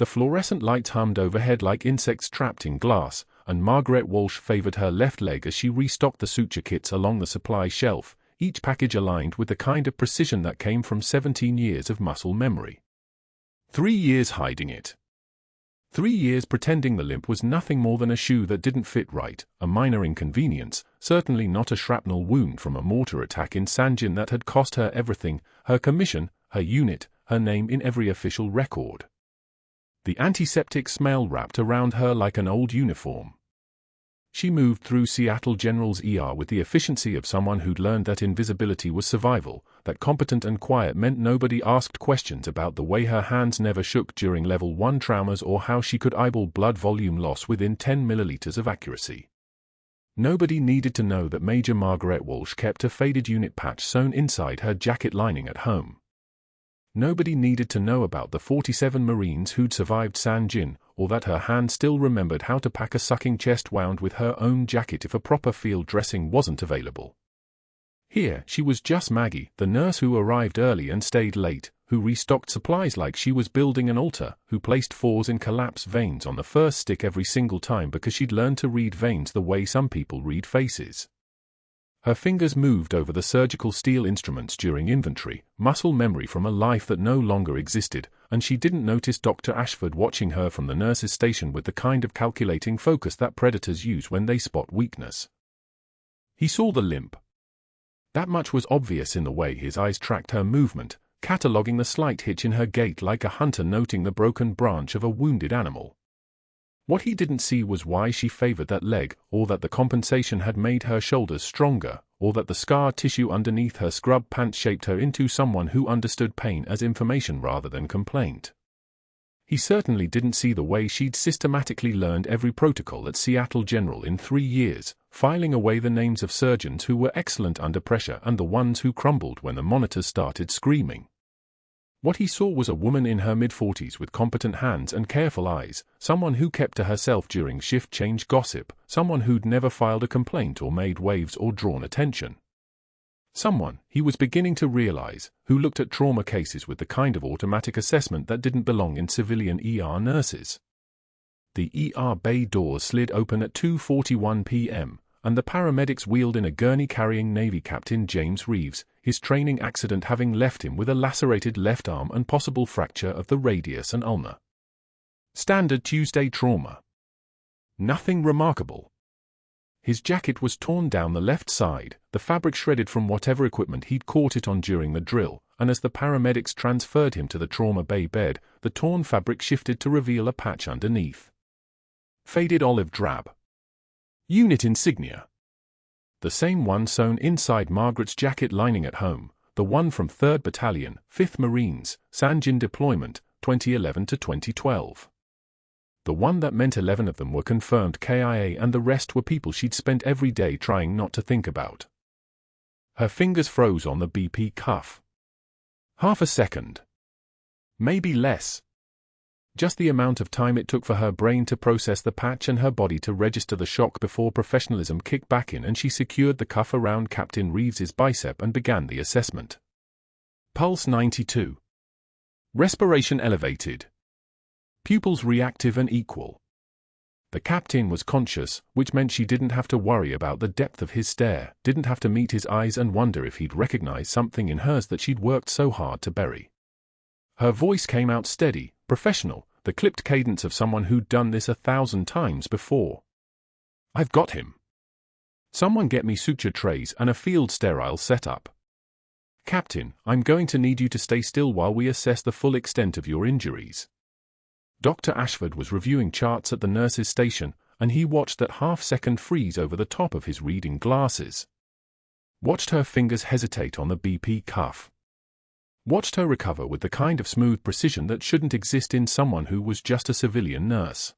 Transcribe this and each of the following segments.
The fluorescent lights hummed overhead like insects trapped in glass, and Margaret Walsh favored her left leg as she restocked the suture kits along the supply shelf, each package aligned with the kind of precision that came from 17 years of muscle memory. 3 years hiding it. 3 years pretending the limp was nothing more than a shoe that didn't fit right, a minor inconvenience, certainly not a shrapnel wound from a mortar attack in Sangin that had cost her everything, her commission, her unit, her name in every official record. The antiseptic smell wrapped around her like an old uniform. She moved through Seattle General's ER with the efficiency of someone who'd learned that invisibility was survival, that competent and quiet meant nobody asked questions about the way her hands never shook during level 1 traumas or how she could eyeball blood volume loss within 10 milliliters of accuracy. Nobody needed to know that Major Margaret Walsh kept a faded unit patch sewn inside her jacket lining at home. Nobody needed to know about the 47 Marines who'd survived Sangin, or that her hand still remembered how to pack a sucking chest wound with her own jacket if a proper field dressing wasn't available. Here, she was just Maggie, the nurse who arrived early and stayed late, who restocked supplies like she was building an altar, who placed 4s in collapsed veins on the first stick every single time because she'd learned to read veins the way some people read faces. Her fingers moved over the surgical steel instruments during inventory, muscle memory from a life that no longer existed, and she didn't notice Dr. Ashford watching her from the nurse's station with the kind of calculating focus that predators use when they spot weakness. He saw the limp. That much was obvious in the way his eyes tracked her movement, cataloguing the slight hitch in her gait like a hunter noting the broken branch of a wounded animal. What he didn't see was why she favored that leg, or that the compensation had made her shoulders stronger, or that the scar tissue underneath her scrub pants shaped her into someone who understood pain as information rather than complaint. He certainly didn't see the way she'd systematically learned every protocol at Seattle General in 3 years, filing away the names of surgeons who were excellent under pressure and the ones who crumbled when the monitors started screaming. What he saw was a woman in her mid-40s with competent hands and careful eyes, someone who kept to herself during shift change gossip, someone who'd never filed a complaint or made waves or drawn attention. Someone, he was beginning to realize, who looked at trauma cases with the kind of automatic assessment that didn't belong in civilian ER nurses. The ER bay doors slid open at 2:41 p.m., and the paramedics wheeled in a gurney carrying Navy Captain James Reeves, his training accident having left him with a lacerated left arm and possible fracture of the radius and ulna. Standard Tuesday trauma. Nothing remarkable. His jacket was torn down the left side, the fabric shredded from whatever equipment he'd caught it on during the drill, and as the paramedics transferred him to the trauma bay bed, the torn fabric shifted to reveal a patch underneath. Faded olive drab. Unit insignia. The same one sewn inside Margaret's jacket lining at home, the one from 3rd Battalion, 5th Marines, Sangin deployment, 2011 to 2012. The one that meant 11 of them were confirmed KIA and the rest were people she'd spent every day trying not to think about. Her fingers froze on the BP cuff. Half a second. Maybe less. Just the amount of time it took for her brain to process the patch and her body to register the shock before professionalism kicked back in and she secured the cuff around Captain Reeves's bicep and began the assessment. Pulse 92. Respiration elevated. Pupils reactive and equal. The captain was conscious, which meant she didn't have to worry about the depth of his stare, didn't have to meet his eyes and wonder if he'd recognize something in hers that she'd worked so hard to bury. Her voice came out steady, professional, the clipped cadence of someone who'd done this 1,000 times before. I've got him. Someone get me suture trays and a field sterile setup. Captain, I'm going to need you to stay still while we assess the full extent of your injuries. Dr. Ashford was reviewing charts at the nurse's station, and he watched that half-second freeze over the top of his reading glasses. Watched her fingers hesitate on the BP cuff. Watched her recover with the kind of smooth precision that shouldn't exist in someone who was just a civilian nurse.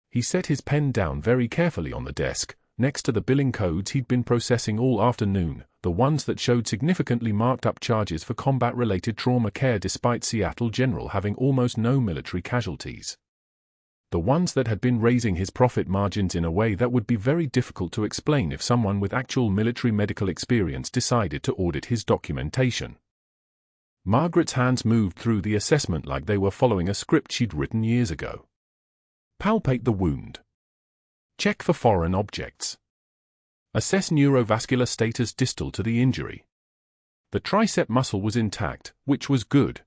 He set his pen down very carefully on the desk, next to the billing codes he'd been processing all afternoon, the ones that showed significantly marked-up charges for combat-related trauma care despite Seattle General having almost no military casualties. The ones that had been raising his profit margins in a way that would be very difficult to explain if someone with actual military medical experience decided to audit his documentation. Margaret's hands moved through the assessment like they were following a script she'd written years ago. Palpate the wound. Check for foreign objects. Assess neurovascular status distal to the injury. The tricep muscle was intact, which was good.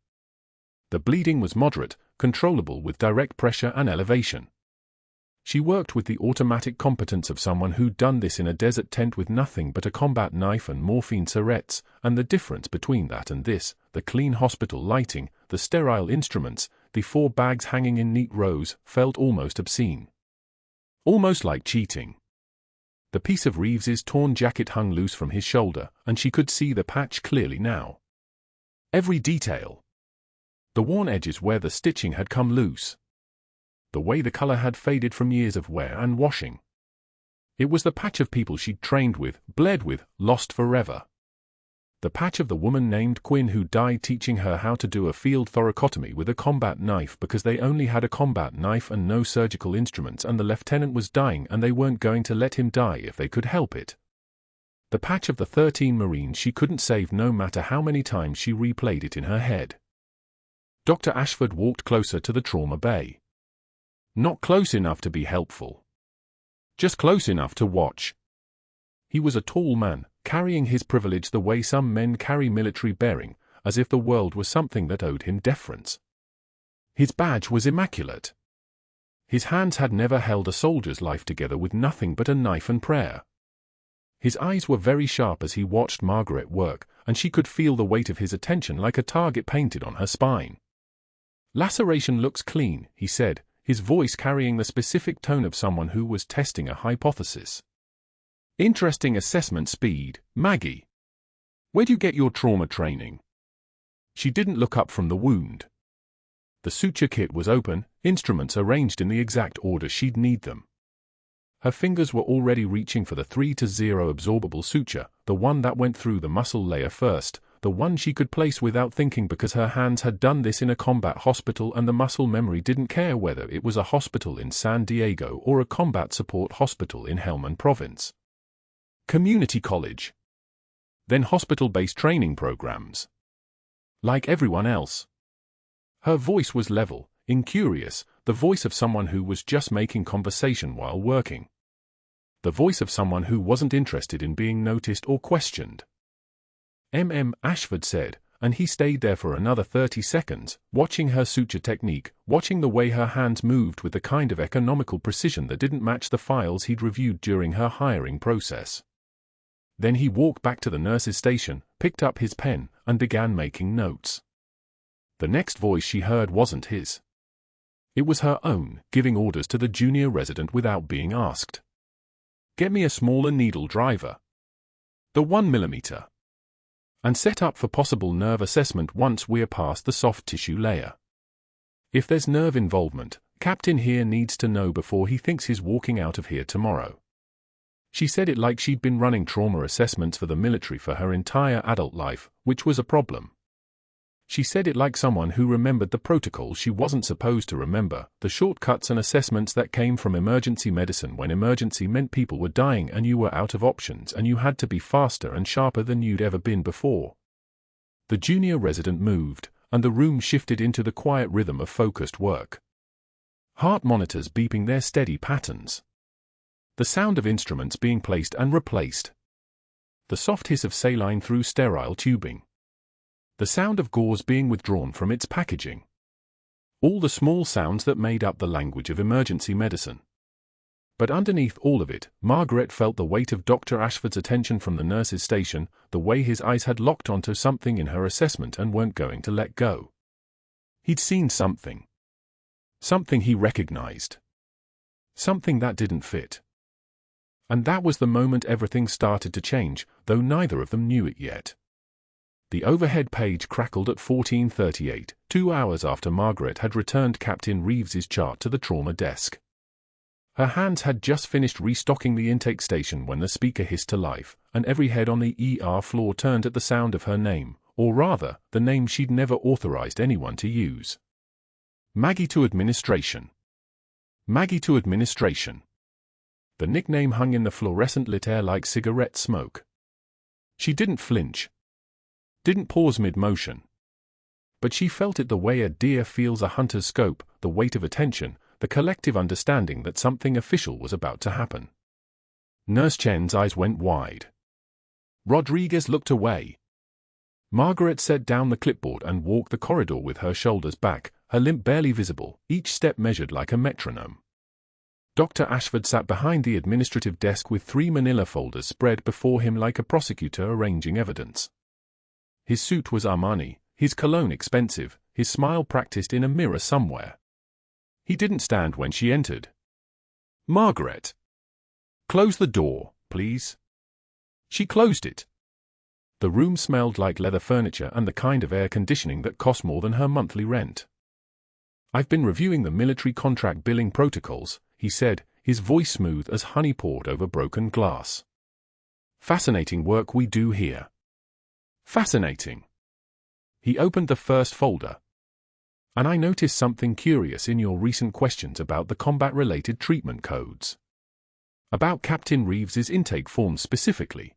The bleeding was moderate, controllable with direct pressure and elevation. She worked with the automatic competence of someone who'd done this in a desert tent with nothing but a combat knife and morphine syringes, and the difference between that and this, the clean hospital lighting, the sterile instruments, the 4 bags hanging in neat rows, felt almost obscene. Almost like cheating. The piece of Reeves's torn jacket hung loose from his shoulder, and she could see the patch clearly now. Every detail. The worn edges where the stitching had come loose. The way the color had faded from years of wear and washing. It was the patch of people she'd trained with, bled with, lost forever. The patch of the woman named Quinn who died teaching her how to do a field thoracotomy with a combat knife because they only had a combat knife and no surgical instruments, and the lieutenant was dying and they weren't going to let him die if they could help it. The patch of the 13 Marines she couldn't save no matter how many times she replayed it in her head. Dr. Ashford walked closer to the trauma bay. Not close enough to be helpful. Just close enough to watch. He was a tall man, carrying his privilege the way some men carry military bearing, as if the world was something that owed him deference. His badge was immaculate. His hands had never held a soldier's life together with nothing but a knife and prayer. His eyes were very sharp as he watched Margaret work, and she could feel the weight of his attention like a target painted on her spine. "Laceration looks clean," he said, his voice carrying the specific tone of someone who was testing a hypothesis. "Interesting assessment speed, Maggie. Where'd you get your trauma training?" She didn't look up from the wound. The suture kit was open, instruments arranged in the exact order she'd need them. Her fingers were already reaching for the 3-0 absorbable suture, the one that went through the muscle layer first, the one she could place without thinking because her hands had done this in a combat hospital and the muscle memory didn't care whether it was a hospital in San Diego or a combat support hospital in Helmand Province. Community college. Then hospital-based training programs. Like everyone else. Her voice was level, incurious, the voice of someone who was just making conversation while working. The voice of someone who wasn't interested in being noticed or questioned. Ashford said, and he stayed there for another 30 seconds, watching her suture technique, watching the way her hands moved with the kind of economical precision that didn't match the files he'd reviewed during her hiring process. Then he walked back to the nurse's station, picked up his pen, and began making notes. The next voice she heard wasn't his. It was her own, giving orders to the junior resident without being asked. "Get me a smaller needle driver. The 1mm. And set up for possible nerve assessment once we're past the soft tissue layer. If there's nerve involvement, Captain here needs to know before he thinks he's walking out of here tomorrow." She said it like she'd been running trauma assessments for the military for her entire adult life, which was a problem. She said it like someone who remembered the protocols she wasn't supposed to remember, the shortcuts and assessments that came from emergency medicine when emergency meant people were dying and you were out of options and you had to be faster and sharper than you'd ever been before. The junior resident moved, and the room shifted into the quiet rhythm of focused work. Heart monitors beeping their steady patterns. The sound of instruments being placed and replaced. The soft hiss of saline through sterile tubing. The sound of gauze being withdrawn from its packaging. All the small sounds that made up the language of emergency medicine. But underneath all of it, Margaret felt the weight of Dr. Ashford's attention from the nurse's station, the way his eyes had locked onto something in her assessment and weren't going to let go. He'd seen something. Something he recognized. Something that didn't fit. And that was the moment everything started to change, though neither of them knew it yet. The overhead page crackled at 14:38, 2 hours after Margaret had returned Captain Reeves's chart to the trauma desk. Her hands had just finished restocking the intake station when the speaker hissed to life, and every head on the ER floor turned at the sound of her name, or rather, the name she'd never authorized anyone to use. Maggie to administration. Maggie to administration. The nickname hung in the fluorescent lit air like cigarette smoke. She didn't flinch. Didn't pause mid-motion. but she felt it the way a deer feels a hunter's scope, the weight of attention, the collective understanding that something official was about to happen. Nurse Chen's eyes went wide. Rodriguez looked away. Margaret set down the clipboard and walked the corridor with her shoulders back, her limp barely visible, each step measured like a metronome. Dr. Ashford sat behind the administrative desk with 3 manila folders spread before him like a prosecutor arranging evidence. His suit was Armani, his cologne expensive, his smile practiced in a mirror somewhere. He didn't stand when she entered. "Margaret. Close the door, please." She closed it. The room smelled like leather furniture and the kind of air conditioning that cost more than her monthly rent. "I've been reviewing the military contract billing protocols," he said, his voice smooth as honey poured over broken glass. "Fascinating work we do here." Fascinating. He opened the first folder. "And I noticed something curious in your recent questions about the combat-related treatment codes. About Captain Reeves's intake forms specifically."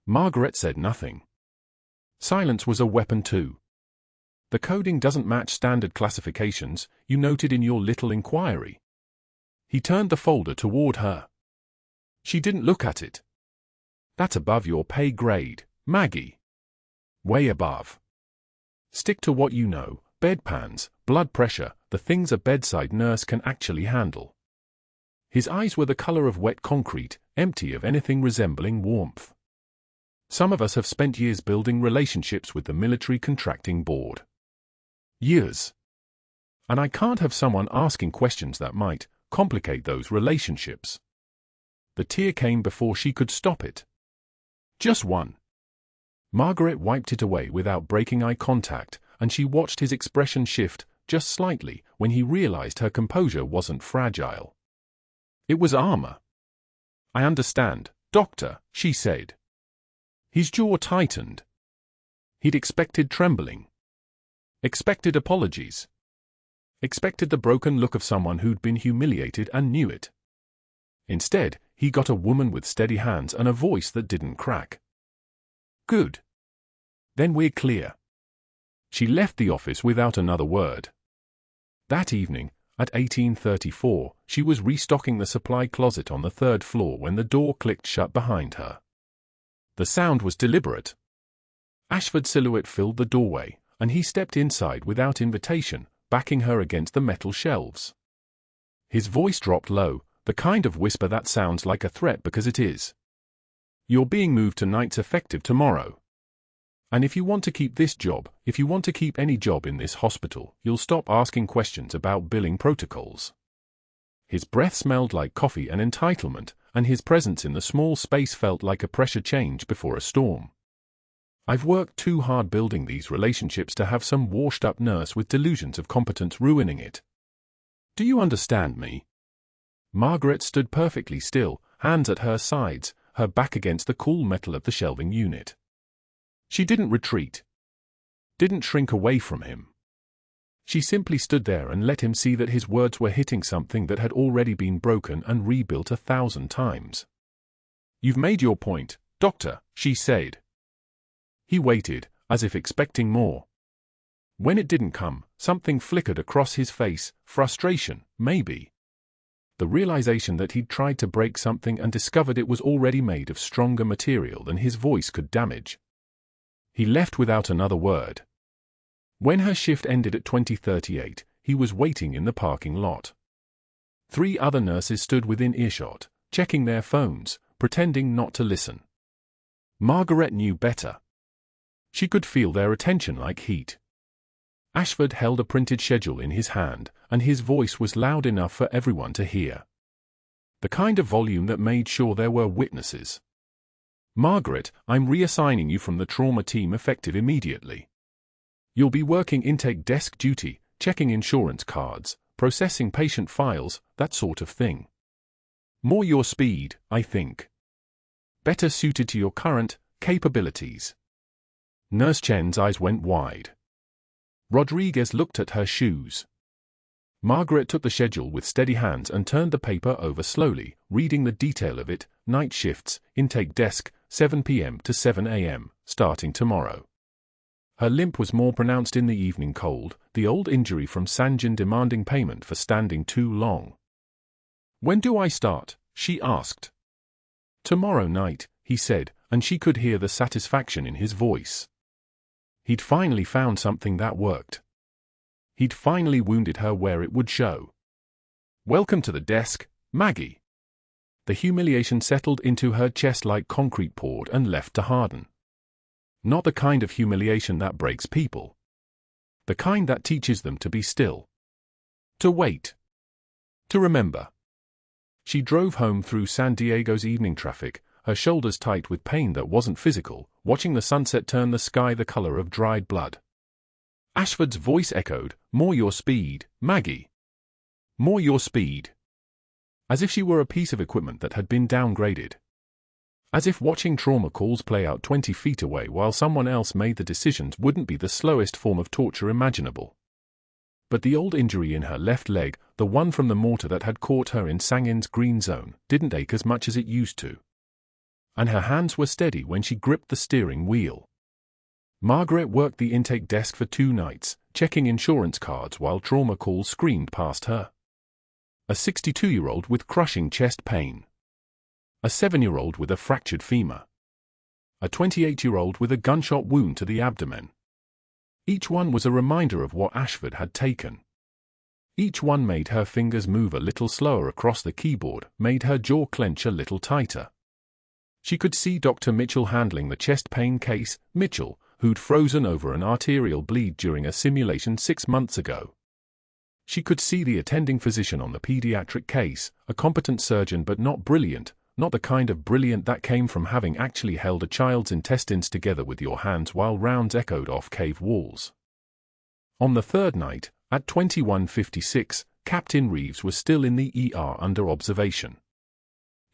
Margaret said nothing. Silence was a weapon too. "The coding doesn't match standard classifications you noted in your little inquiry." He turned the folder toward her. She didn't look at it. "That's above your pay grade, Maggie. Way above. Stick to what you know, bedpans, blood pressure, the things a bedside nurse can actually handle." His eyes were the color of wet concrete, empty of anything resembling warmth. "Some of us have spent years building relationships with the military contracting board. Years. And I can't have someone asking questions that might complicate those relationships." The tear came before she could stop it. "Just one." Margaret wiped it away without breaking eye contact, and she watched his expression shift, just slightly, when he realized her composure wasn't fragile. It was armor. "I understand, Doctor," she said. His jaw tightened. He'd expected trembling. Expected apologies. Expected the broken look of someone who'd been humiliated and knew it. Instead, he got a woman with steady hands and a voice that didn't crack. "Good. Then we're clear." She left the office without another word. That evening, at 1834, she was restocking the supply closet on the 3rd floor when the door clicked shut behind her. The sound was deliberate. Ashford's silhouette filled the doorway, and he stepped inside without invitation, backing her against the metal shelves. His voice dropped low, the kind of whisper that sounds like a threat because it is. "You're being moved to nights effective tomorrow. And if you want to keep this job, if you want to keep any job in this hospital, you'll stop asking questions about billing protocols." His breath smelled like coffee and entitlement, and his presence in the small space felt like a pressure change before a storm. "I've worked too hard building these relationships to have some washed-up nurse with delusions of competence ruining it. Do you understand me?" Margaret stood perfectly still, hands at her sides, her back against the cool metal of the shelving unit. She didn't retreat. Didn't shrink away from him. She simply stood there and let him see that his words were hitting something that had already been broken and rebuilt 1,000 times. "You've made your point, Doctor," she said. He waited, as if expecting more. When it didn't come, something flickered across his face, frustration, maybe. The realization that he'd tried to break something and discovered it was already made of stronger material than his voice could damage. He left without another word. When her shift ended at 20:38, he was waiting in the parking lot. 3 other nurses stood within earshot, checking their phones, pretending not to listen. Margaret knew better. She could feel their attention like heat. Ashford held a printed schedule in his hand, and his voice was loud enough for everyone to hear. The kind of volume that made sure there were witnesses. "Margaret, I'm reassigning you from the trauma team effective immediately. You'll be working intake desk duty, checking insurance cards, processing patient files, that sort of thing. More your speed, I think. Better suited to your current capabilities." Nurse Chen's eyes went wide. Rodriguez looked at her shoes. Margaret took the schedule with steady hands and turned the paper over slowly, reading the detail of it. Night shifts, intake desk, 7 p.m. to 7 a.m., starting tomorrow. Her limp was more pronounced in the evening cold, the old injury from Sangin demanding payment for standing too long. "When do I start?" she asked. "Tomorrow night," he said, and she could hear the satisfaction in his voice. He'd finally found something that worked. He'd finally wounded her where it would show. "Welcome to the desk, Maggie." The humiliation settled into her chest like concrete poured and left to harden. Not the kind of humiliation that breaks people. The kind that teaches them to be still. To wait. To remember. She drove home through San Diego's evening traffic, her shoulders tight with pain that wasn't physical, watching the sunset turn the sky the color of dried blood. Ashford's voice echoed, "More your speed, Maggie. More your speed." As if she were a piece of equipment that had been downgraded. As if watching trauma calls play out 20 feet away while someone else made the decisions wouldn't be the slowest form of torture imaginable. But the old injury in her left leg, the one from the mortar that had caught her in Sangin's green zone, didn't ache as much as it used to. And her hands were steady when she gripped the steering wheel. Margaret worked the intake desk for 2 nights, checking insurance cards while trauma calls screamed past her. A 62-year-old with crushing chest pain. A 7-year-old with a fractured femur. A 28-year-old with a gunshot wound to the abdomen. Each one was a reminder of what Ashford had taken. Each one made her fingers move a little slower across the keyboard, made her jaw clench a little tighter. She could see Dr. Mitchell handling the chest pain case, Mitchell, who'd frozen over an arterial bleed during a simulation 6 months ago. She could see the attending physician on the pediatric case, a competent surgeon but not brilliant, not the kind of brilliant that came from having actually held a child's intestines together with your hands while rounds echoed off cave walls. On the 3rd night, at 21:56, Captain Reeves was still in the ER under observation.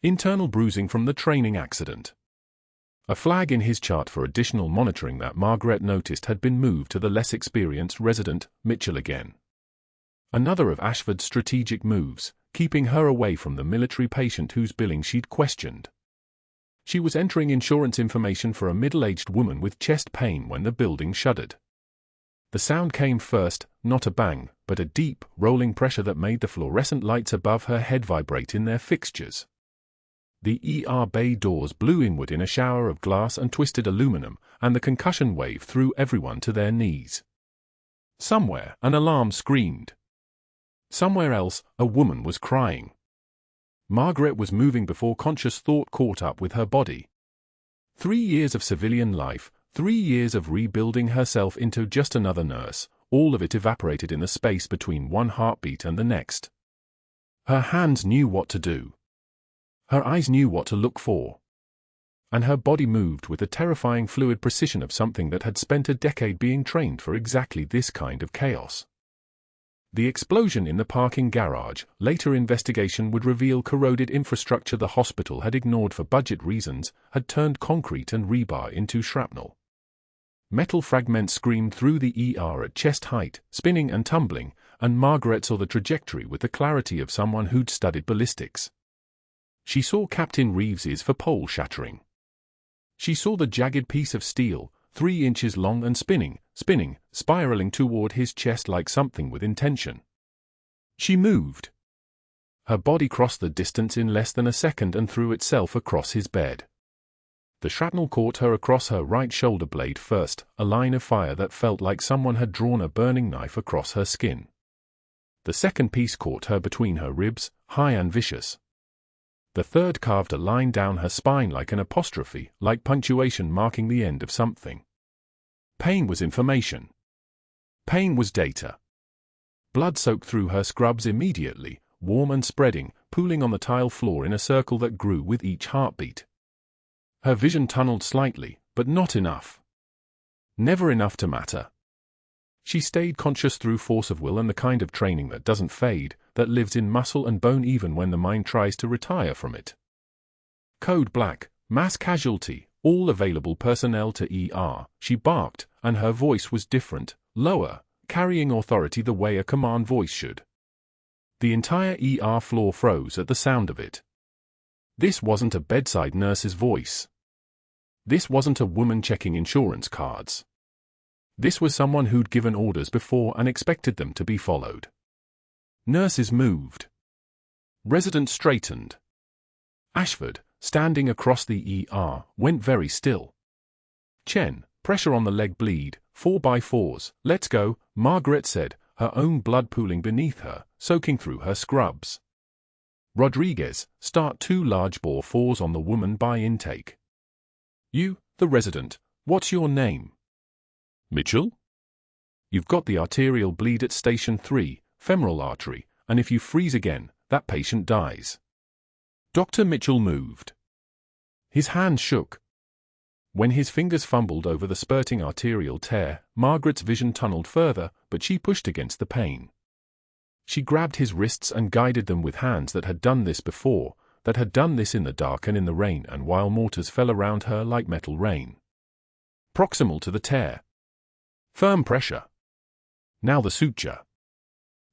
Internal bruising from the training accident. A flag in his chart for additional monitoring that Margaret noticed had been moved to the less experienced resident, Mitchell again. Another of Ashford's strategic moves, keeping her away from the military patient whose billing she'd questioned. She was entering insurance information for a middle-aged woman with chest pain when the building shuddered. The sound came first, not a bang, but a deep, rolling pressure that made the fluorescent lights above her head vibrate in their fixtures. The ER bay doors blew inward in a shower of glass and twisted aluminum, and the concussion wave threw everyone to their knees. Somewhere, an alarm screamed. Somewhere else, a woman was crying. Margaret was moving before conscious thought caught up with her body. 3 years of civilian life, 3 years of rebuilding herself into just another nurse, all of it evaporated in the space between one heartbeat and the next. Her hands knew what to do. Her eyes knew what to look for. And her body moved with the terrifying fluid precision of something that had spent a decade being trained for exactly this kind of chaos. The explosion in the parking garage, later investigation would reveal corroded infrastructure the hospital had ignored for budget reasons, had turned concrete and rebar into shrapnel. Metal fragments screamed through the ER at chest height, spinning and tumbling, and Margaret saw the trajectory with the clarity of someone who'd studied ballistics. She saw Captain Reeves's for pole shattering. She saw the jagged piece of steel, 3 inches long and spinning, spiraling toward his chest like something with intention. She moved. Her body crossed the distance in less than a second and threw itself across his bed. The shrapnel caught her across her right shoulder blade first, a line of fire that felt like someone had drawn a burning knife across her skin. The second piece caught her between her ribs, high and vicious. The third carved a line down her spine like an apostrophe, like punctuation marking the end of something. Pain was information. Pain was data. Blood soaked through her scrubs immediately, warm and spreading, pooling on the tile floor in a circle that grew with each heartbeat. Her vision tunneled slightly, but not enough. Never enough to matter. She stayed conscious through force of will and the kind of training that doesn't fade, that lives in muscle and bone even when the mind tries to retire from it. Code Black, mass casualty, all available personnel to ER, she barked, and her voice was different, lower, carrying authority the way a command voice should. The entire ER floor froze at the sound of it. This wasn't a bedside nurse's voice. This wasn't a woman checking insurance cards. This was someone who'd given orders before and expected them to be followed. Nurses moved. Residents straightened. Ashford, standing across the ER, went very still. Chen, pressure on the leg bleed, 4x4s, let's go, Margaret said, her own blood pooling beneath her, soaking through her scrubs. Rodriguez, start 2 large bore 4s on the woman by intake. You, the resident, what's your name? Mitchell? You've got the arterial bleed at station 3, femoral artery, and if you freeze again, that patient dies. Dr. Mitchell moved. His hand shook. When his fingers fumbled over the spurting arterial tear, Margaret's vision tunneled further, but she pushed against the pain. She grabbed his wrists and guided them with hands that had done this before, that had done this in the dark and in the rain and while mortars fell around her like metal rain. Proximal to the tear. Firm pressure. Now the suture.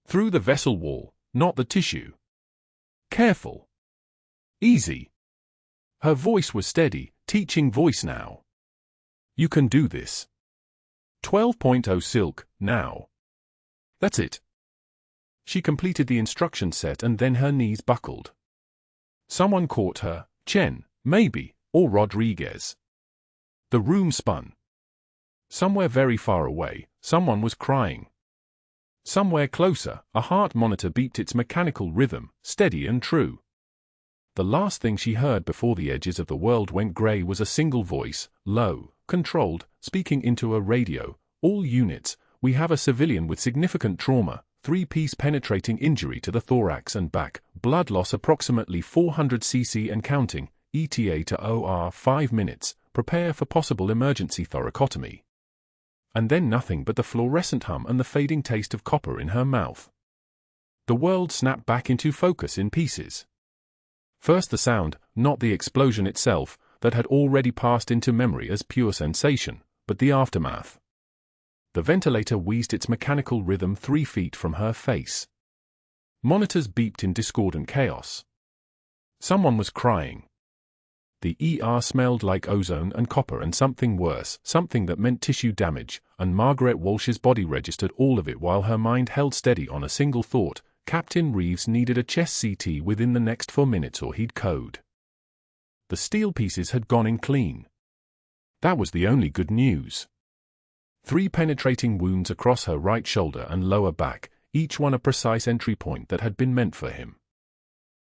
Through the vessel wall, not the tissue. Careful. Easy. Her voice was steady, teaching voice now. You can do this. 12.0 silk, now. That's it. She completed the instruction set and then her knees buckled. Someone caught her, Chen, maybe, or Rodriguez. The room spun. Somewhere very far away, someone was crying. Somewhere closer, a heart monitor beeped its mechanical rhythm, steady and true. The last thing she heard before the edges of the world went grey was a single voice, low, controlled, speaking into a radio. All units, we have a civilian with significant trauma, 3-piece penetrating injury to the thorax and back, blood loss approximately 400 cc and counting, ETA to OR 5 minutes, prepare for possible emergency thoracotomy. And then nothing but the fluorescent hum and the fading taste of copper in her mouth. The world snapped back into focus in pieces. First the sound, not the explosion itself, that had already passed into memory as pure sensation, but the aftermath. The ventilator wheezed its mechanical rhythm 3 feet from her face. Monitors beeped in discordant chaos. Someone was crying. The ER smelled like ozone and copper and something worse, something that meant tissue damage, and Margaret Walsh's body registered all of it while her mind held steady on a single thought: Captain Reeves needed a chest CT within the next 4 minutes or he'd code. The steel pieces had gone in clean. That was the only good news. 3 penetrating wounds across her right shoulder and lower back, each one a precise entry point that had been meant for him.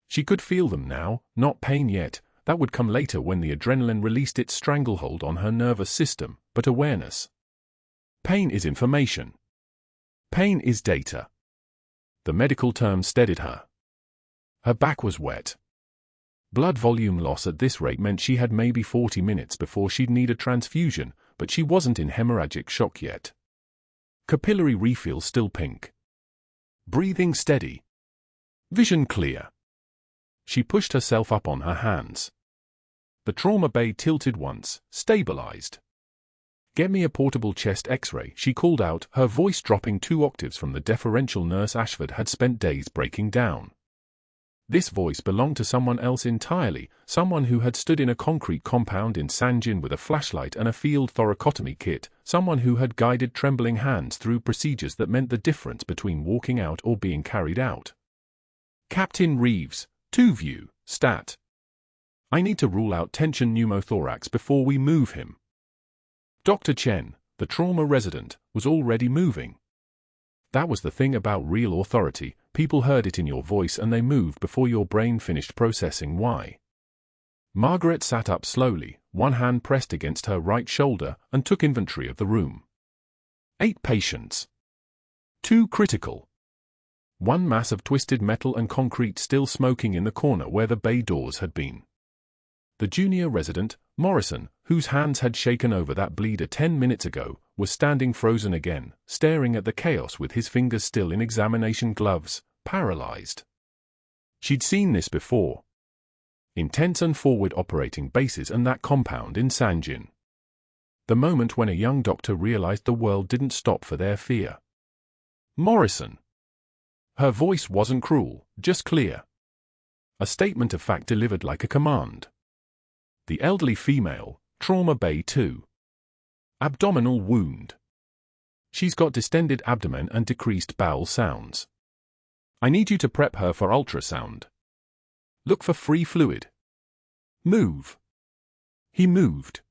She could feel them now, not pain yet. That would come later when the adrenaline released its stranglehold on her nervous system, but awareness. Pain is information. Pain is data. The medical term steadied her. Her back was wet. Blood volume loss at this rate meant she had maybe 40 minutes before she'd need a transfusion, but she wasn't in hemorrhagic shock yet. Capillary refill still pink. Breathing steady. Vision clear. She pushed herself up on her hands. The trauma bay tilted once, stabilized. Get me a portable chest x-ray, she called out, her voice dropping 2 octaves from the deferential nurse Ashford had spent days breaking down. This voice belonged to someone else entirely, someone who had stood in a concrete compound in Sangin with a flashlight and a field thoracotomy kit, someone who had guided trembling hands through procedures that meant the difference between walking out or being carried out. Captain Reeves, 2 view, stat. I need to rule out tension pneumothorax before we move him. Dr. Chen, the trauma resident, was already moving. That was the thing about real authority, people heard it in your voice and they moved before your brain finished processing why. Margaret sat up slowly, one hand pressed against her right shoulder, and took inventory of the room. 8 patients. 2 critical. 1 mass of twisted metal and concrete still smoking in the corner where the bay doors had been. The junior resident, Morrison, whose hands had shaken over that bleeder 10 minutes ago, was standing frozen again, staring at the chaos with his fingers still in examination gloves, paralyzed. She'd seen this before. Intense and forward operating bases and that compound in Sangin. The moment when a young doctor realized the world didn't stop for their fear. Morrison. Her voice wasn't cruel, just clear. A statement of fact delivered like a command. The elderly female, trauma bay 2. Abdominal wound. She's got distended abdomen and decreased bowel sounds. I need you to prep her for ultrasound. Look for free fluid. Move. He moved.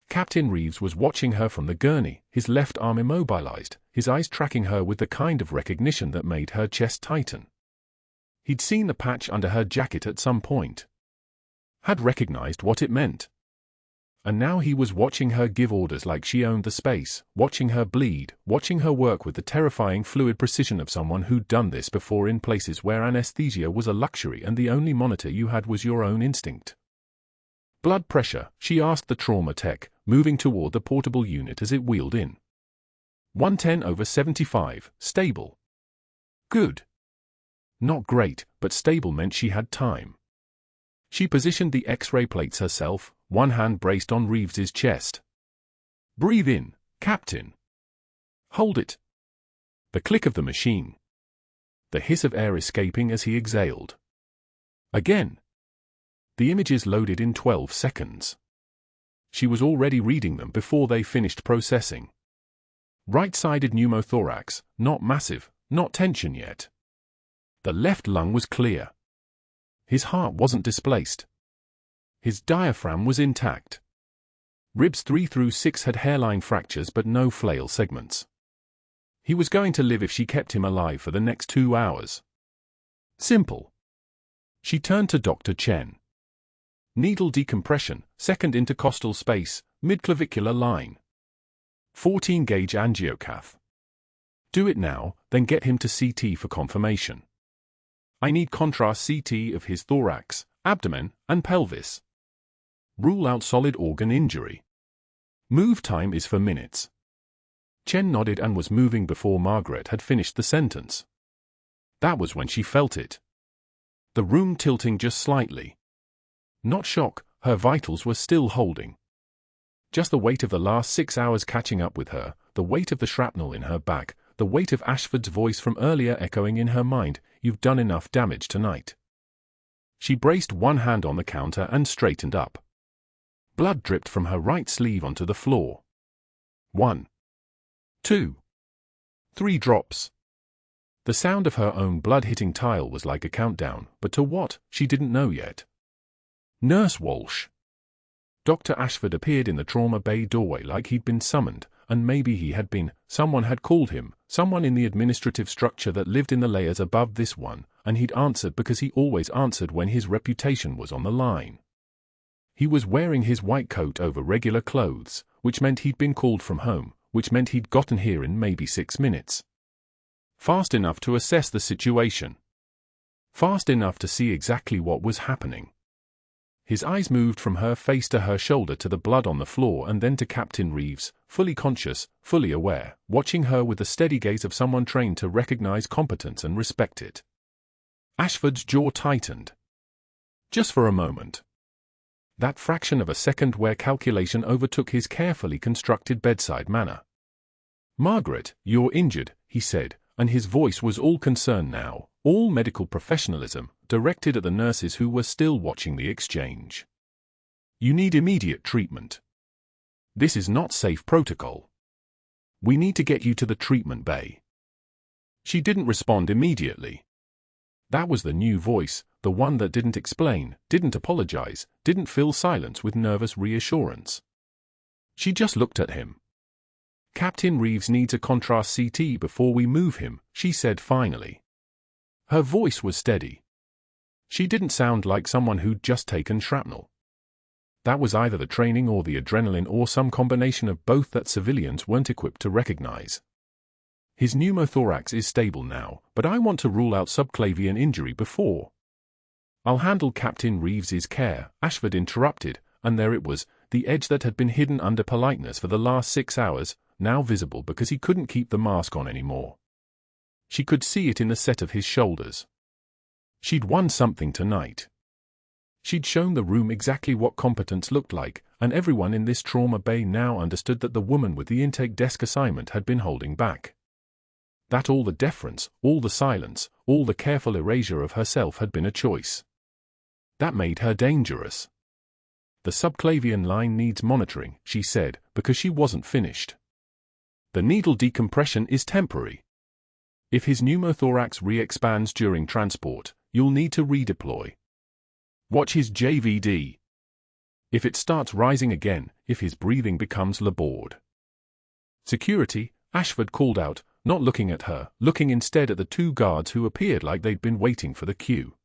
Captain Reeves was watching her from the gurney, his left arm immobilized, his eyes tracking her with the kind of recognition that made her chest tighten. He'd seen the patch under her jacket at some point. Had recognized what it meant. And now he was watching her give orders like she owned the space, watching her bleed, watching her work with the terrifying fluid precision of someone who'd done this before in places where anesthesia was a luxury and the only monitor you had was your own instinct. Blood pressure, she asked the trauma tech, moving toward the portable unit as it wheeled in. 110/75, stable. Good. Not great, but stable meant she had time. She positioned the X-ray plates herself, one hand braced on Reeves's chest. Breathe in, Captain. Hold it. The click of the machine. The hiss of air escaping as he exhaled. Again. The images loaded in 12 seconds. She was already reading them before they finished processing. Right-sided pneumothorax, not massive, not tension yet. The left lung was clear. His heart wasn't displaced. His diaphragm was intact. Ribs 3 through 6 had hairline fractures but no flail segments. He was going to live if she kept him alive for the next 2 hours. Simple. She turned to Dr. Chen. Needle decompression, second intercostal space, midclavicular line. 14-gauge angiocath. Do it now, then get him to CT for confirmation. I need contrast CT of his thorax, abdomen, and pelvis. Rule out solid organ injury. Move time is for minutes. Chen nodded and was moving before Margaret had finished the sentence. That was when she felt it. The room tilting just slightly. Not shock, her vitals were still holding. Just the weight of the last 6 hours catching up with her, the weight of the shrapnel in her back, the weight of Ashford's voice from earlier echoing in her mind, "You've done enough damage tonight." She braced one hand on the counter and straightened up. Blood dripped from her right sleeve onto the floor. 1, 2, 3 drops. The sound of her own blood hitting tile was like a countdown, but to what, she didn't know yet. Nurse Walsh. Dr. Ashford appeared in the trauma bay doorway like he'd been summoned, and maybe he had been, someone had called him, someone in the administrative structure that lived in the layers above this one, and he'd answered because he always answered when his reputation was on the line. He was wearing his white coat over regular clothes, which meant he'd been called from home, which meant he'd gotten here in maybe 6 minutes. Fast enough to assess the situation. Fast enough to see exactly what was happening. His eyes moved from her face to her shoulder to the blood on the floor and then to Captain Reeves, fully conscious, fully aware, watching her with the steady gaze of someone trained to recognize competence and respect it. Ashford's jaw tightened. Just for a moment. That fraction of a second where calculation overtook his carefully constructed bedside manner. "Margaret, you're injured," he said, and his voice was all concern now, all medical professionalism, directed at the nurses who were still watching the exchange. "You need immediate treatment. This is not safe protocol. We need to get you to the treatment bay." She didn't respond immediately. That was the new voice, the one that didn't explain, didn't apologize, didn't fill silence with nervous reassurance. She just looked at him. "Captain Reeves needs a contrast CT before we move him," she said finally. Her voice was steady. She didn't sound like someone who'd just taken shrapnel. That was either the training or the adrenaline or some combination of both that civilians weren't equipped to recognize. "His pneumothorax is stable now, but I want to rule out subclavian injury before." "I'll handle Captain Reeves's care," Ashford interrupted, and there it was, the edge that had been hidden under politeness for the last 6 hours, now visible because he couldn't keep the mask on anymore. She could see it in the set of his shoulders. She'd won something tonight. She'd shown the room exactly what competence looked like, and everyone in this trauma bay now understood that the woman with the intake desk assignment had been holding back. That all the deference, all the silence, all the careful erasure of herself had been a choice. That made her dangerous. "The subclavian line needs monitoring," she said, because she wasn't finished. The needle decompression is temporary. If his pneumothorax re-expands during transport, you'll need to redeploy. Watch his JVD. If it starts rising again, if his breathing becomes labored. Security, Ashford called out, not looking at her, looking instead at the two guards who appeared like they'd been waiting for the cue.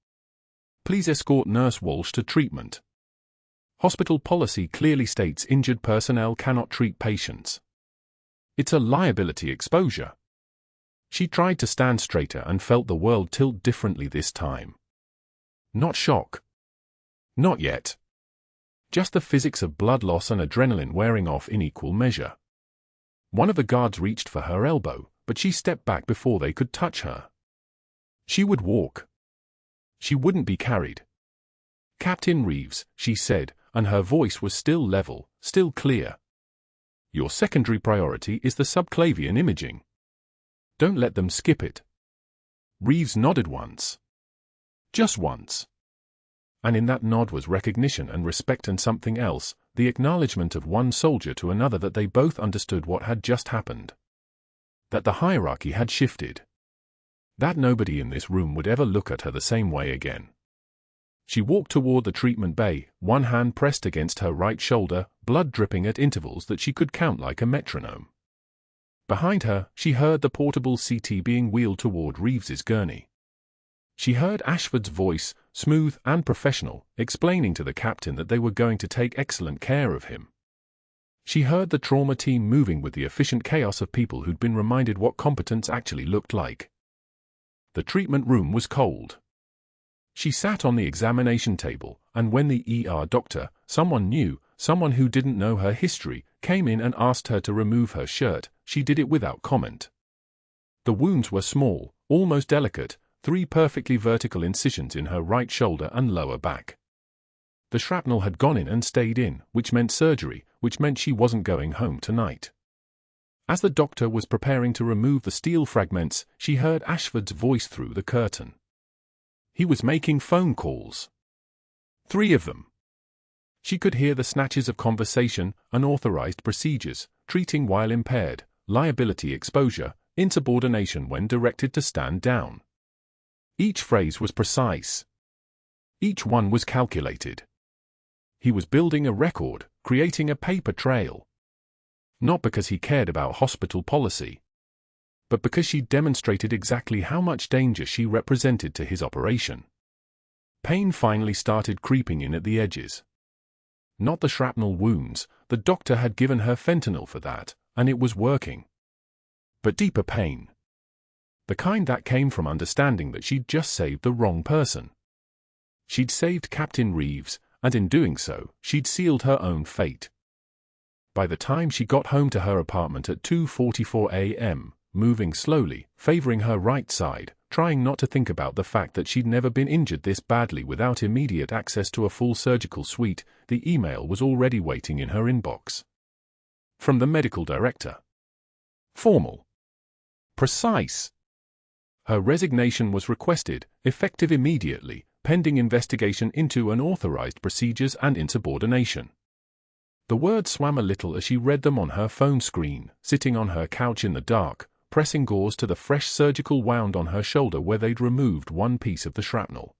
Please escort Nurse Walsh to treatment. Hospital policy clearly states injured personnel cannot treat patients. It's a liability exposure. She tried to stand straighter and felt the world tilt differently this time. Not shock. Not yet. Just the physics of blood loss and adrenaline wearing off in equal measure. One of the guards reached for her elbow, but she stepped back before they could touch her. She would walk. She wouldn't be carried. Captain Reeves, she said, and her voice was still level, still clear. Your secondary priority is the subclavian imaging. Don't let them skip it. Reeves nodded once. Just once. And in that nod was recognition and respect and something else, the acknowledgement of one soldier to another that they both understood what had just happened. That the hierarchy had shifted. That nobody in this room would ever look at her the same way again. She walked toward the treatment bay, one hand pressed against her right shoulder, blood dripping at intervals that she could count like a metronome. Behind her, she heard the portable CT being wheeled toward Reeves's gurney. She heard Ashford's voice, smooth and professional, explaining to the captain that they were going to take excellent care of him. She heard the trauma team moving with the efficient chaos of people who'd been reminded what competence actually looked like. The treatment room was cold. She sat on the examination table, and when the ER doctor, someone new, someone who didn't know her history, came in and asked her to remove her shirt, she did it without comment. The wounds were small, almost delicate, 3 perfectly vertical incisions in her right shoulder and lower back. The shrapnel had gone in and stayed in, which meant surgery, which meant she wasn't going home tonight. As the doctor was preparing to remove the steel fragments, she heard Ashford's voice through the curtain. He was making phone calls. 3 of them. She could hear the snatches of conversation, unauthorized procedures, treating while impaired, liability exposure, insubordination when directed to stand down. Each phrase was precise. Each one was calculated. He was building a record, creating a paper trail. Not because he cared about hospital policy, but because she demonstrated exactly how much danger she represented to his operation. Pain finally started creeping in at the edges. Not the shrapnel wounds, the doctor had given her fentanyl for that, and it was working. But deeper pain. The kind that came from understanding that she'd just saved the wrong person. She'd saved Captain Reeves, and in doing so, she'd sealed her own fate. By the time she got home to her apartment at 2:44 a.m., moving slowly, favoring her right side, trying not to think about the fact that she'd never been injured this badly without immediate access to a full surgical suite, the email was already waiting in her inbox. From the medical director. Formal. Precise. Her resignation was requested, effective immediately, pending investigation into unauthorized procedures and insubordination. The words swam a little as she read them on her phone screen, sitting on her couch in the dark, pressing gauze to the fresh surgical wound on her shoulder where they'd removed one piece of the shrapnel.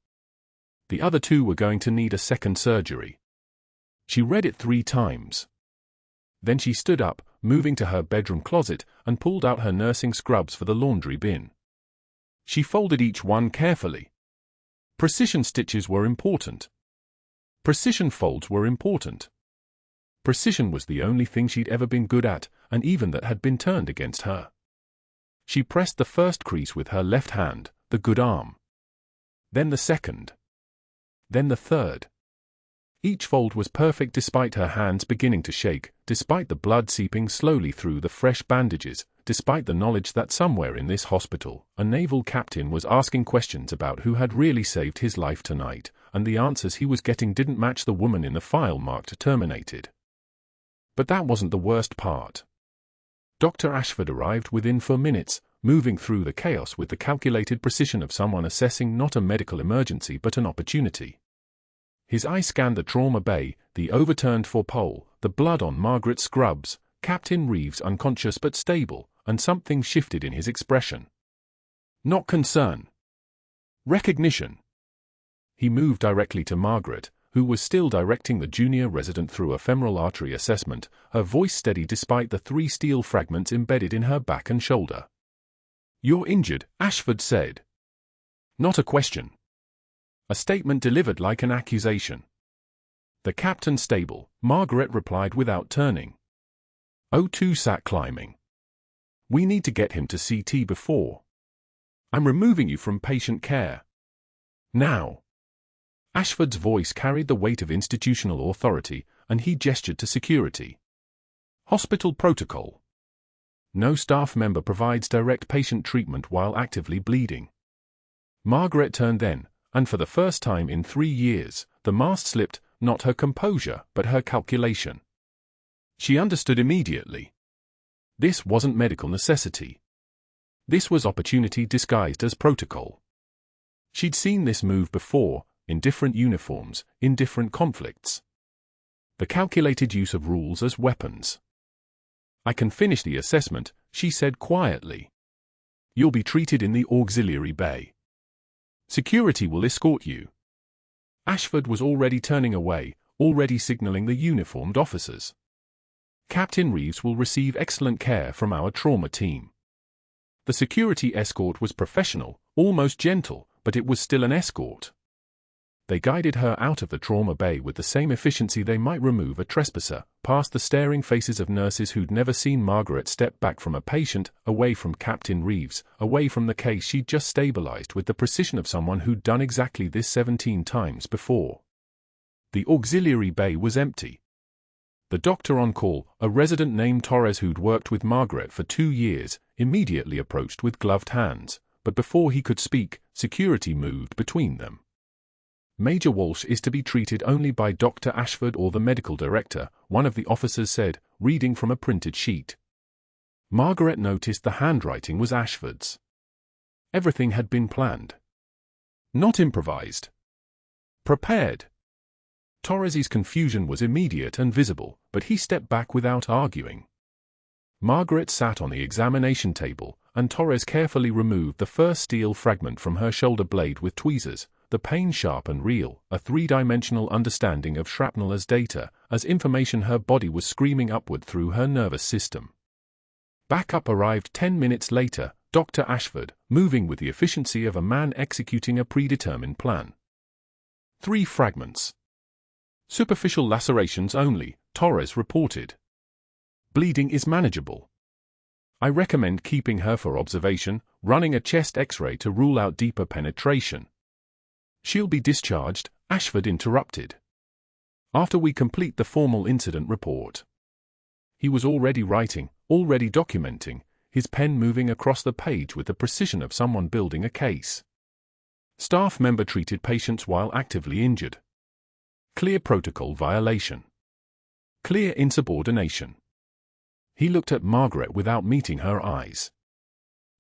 The other 2 were going to need a second surgery. She read it 3 times. Then she stood up, moving to her bedroom closet, and pulled out her nursing scrubs for the laundry bin. She folded each one carefully. Precision stitches were important. Precision folds were important. Precision was the only thing she'd ever been good at, and even that had been turned against her. She pressed the first crease with her left hand, the good arm. Then the second. Then the third. Each fold was perfect despite her hands beginning to shake, despite the blood seeping slowly through the fresh bandages, despite the knowledge that somewhere in this hospital, a naval captain was asking questions about who had really saved his life tonight, and the answers he was getting didn't match the woman in the file marked terminated. But that wasn't the worst part. Dr. Ashford arrived within 4 minutes, moving through the chaos with the calculated precision of someone assessing not a medical emergency but an opportunity. His eye scanned the trauma bay, the overturned 4-pole, the blood on Margaret's scrubs, Captain Reeves unconscious but stable, and something shifted in his expression. Not concern. Recognition. He moved directly to Margaret, who was still directing the junior resident through a femoral artery assessment, her voice steady despite the 3 steel fragments embedded in her back and shoulder. "You're injured," Ashford said. Not a question. A statement delivered like an accusation. "The captain's stable," Margaret replied without turning. O2 sat climbing. "We need to get him to CT before. I'm removing you from patient care. Now." Ashford's voice carried the weight of institutional authority, and he gestured to security. "Hospital protocol. No staff member provides direct patient treatment while actively bleeding." Margaret turned then, and for the first time in 3 years, the mask slipped, not her composure, but her calculation. She understood immediately. This wasn't medical necessity. This was opportunity disguised as protocol. She'd seen this move before, in different uniforms, in different conflicts. The calculated use of rules as weapons. "I can finish the assessment," she said quietly. "You'll be treated in the auxiliary bay. Security will escort you." Ashford was already turning away, already signaling the uniformed officers. "Captain Reeves will receive excellent care from our trauma team." The security escort was professional, almost gentle, but it was still an escort. They guided her out of the trauma bay with the same efficiency they might remove a trespasser, past the staring faces of nurses who'd never seen Margaret step back from a patient, away from Captain Reeves, away from the case she'd just stabilized with the precision of someone who'd done exactly this 17 times before. The auxiliary bay was empty. The doctor on call, a resident named Torres who'd worked with Margaret for 2 years, immediately approached with gloved hands, but before he could speak, security moved between them. "Major Walsh is to be treated only by Dr. Ashford or the medical director," one of the officers said, reading from a printed sheet. Margaret noticed the handwriting was Ashford's. Everything had been planned. Not improvised. Prepared. Torres's confusion was immediate and visible, but he stepped back without arguing. Margaret sat on the examination table, and Torres carefully removed the first steel fragment from her shoulder blade with tweezers, the pain sharp and real, a 3-dimensional understanding of shrapnel as data, as information her body was screaming upward through her nervous system. Backup arrived 10 minutes later, Dr. Ashford, moving with the efficiency of a man executing a predetermined plan. 3 fragments. Superficial lacerations only, Torres reported. Bleeding is manageable. I recommend keeping her for observation, running a chest X-ray to rule out deeper penetration. She'll be discharged, Ashford interrupted. After we complete the formal incident report. He was already writing, already documenting, his pen moving across the page with the precision of someone building a case. Staff member treated patients while actively injured. Clear protocol violation. Clear insubordination. He looked at Margaret without meeting her eyes.